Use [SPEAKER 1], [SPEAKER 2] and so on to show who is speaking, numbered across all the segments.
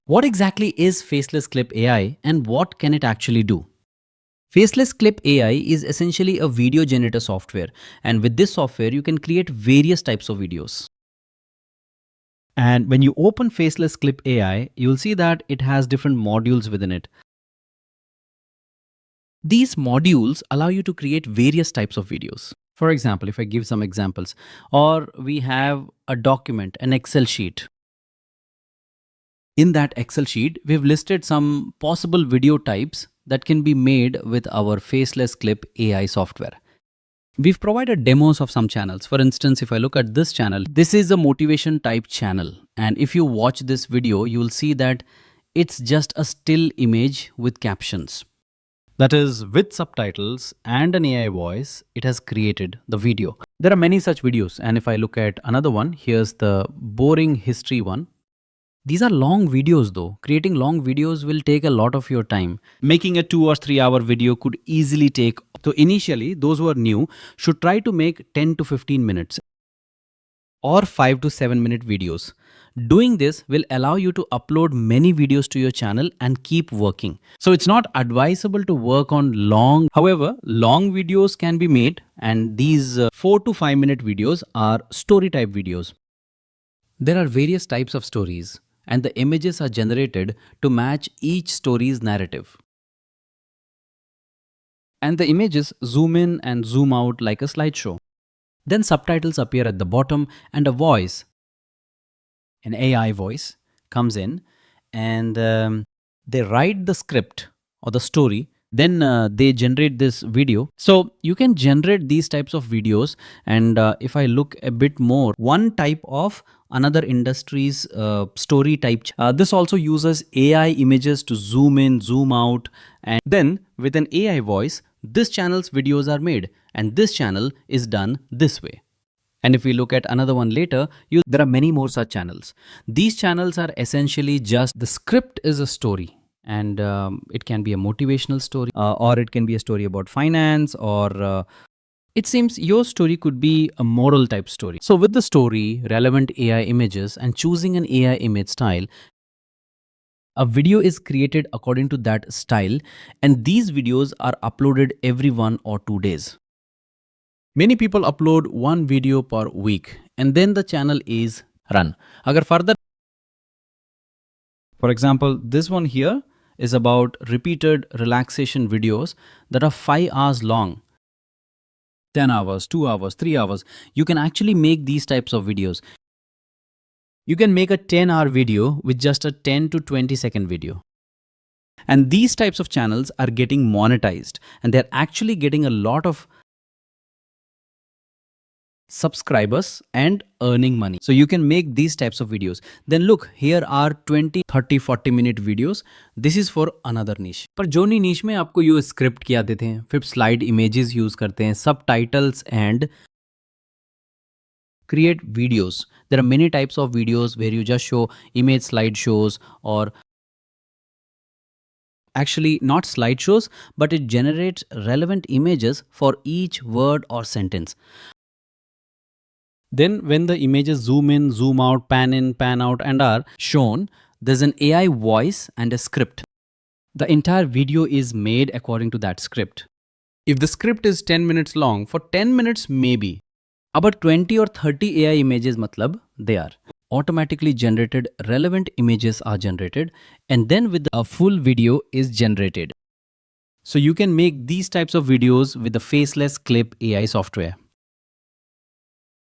[SPEAKER 1] What exactly is FacelessClip AI and what can it actually do? FacelessClip AI is essentially a video generator software, and with this software you can create various types of videos. And when you open FacelessClip AI, you'll see that it has different modules within it. These modules allow you to create various types of videos. For example, if I give some examples, or we have a document, an Excel sheet. In that Excel sheet, we've listed some possible video types that can be made with our FacelessClip AI software. We've provided demos of some channels. For instance, if I look at this channel, this is a motivation type channel. And if you watch this video, you'll see that it's just a still image with captions. That is, with subtitles and an AI voice, it has created the video. There are many such videos. And if I look at another one, here's the boring history one. These are long videos though. Creating long videos will take a lot of your time. Making a 2 or 3 hour video could easily take. So initially, those who are new should try to make 10 to 15 minutes or 5 to 7 minute videos. Doing this will allow you to upload many videos to your channel and keep working. So it's not advisable to work on long. However, long videos can be made, and these 4 to 5 minute videos are story type videos. There are various types of stories, and the images are generated to match each story's narrative. And the images zoom in and zoom out like a slideshow. Then subtitles appear at the bottom and a voice, an AI voice, comes in and they write the script or the story. Then they generate this video. So you can generate these types of videos. And if I look a bit more, one type of another industry's story type. This also uses AI images to zoom in, zoom out. And then with an AI voice, this channel's videos are made. And this channel is done this way. And if we look at another one later, there are many more such channels. These channels are essentially just the script is a story. And it can be a motivational story or it can be a story about finance, or it seems your story could be a moral type story. So with the story, relevant AI images and choosing an AI image style, a video is created according to that style, and these videos are uploaded every 1 or 2 days. Many people upload one video per week and then the channel is run. Agar further, for example, this one here is about repeated relaxation videos that are 5 hours long. 10 hours, 2 hours, 3 hours. You can actually make these types of videos. You can make a 10-hour video with just a 10 to 20 second video. And these types of channels are getting monetized, and they're actually getting a lot of subscribers and earning money. So you can make these types of videos. Then look, here are 20, 30, 40 minute videos. This is for another niche. पर जो niche में आपको ये script किया देते हैं, फिर slide images use करते हैं, subtitles and create videos. There are many types of videos where you just show image slideshows, or actually not slideshows, but it generates relevant images for each word or sentence. Then when the images zoom in, zoom out, pan out and are shown, there's an AI voice and a script. The entire video is made according to that script. If the script is 10 minutes long, for 10 minutes maybe, about 20 or 30 AI images matlab they are. Automatically generated relevant images are generated, and then with a full video is generated. So you can make these types of videos with the FacelessClip AI software.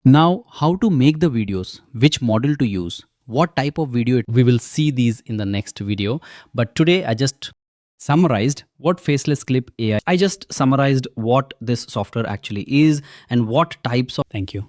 [SPEAKER 1] Now, how to make the videos, which model to use, what type of video, we will see these in the next video. But today I just summarized what FacelessClip AI, I just summarized what this software actually is and what types of, thank you.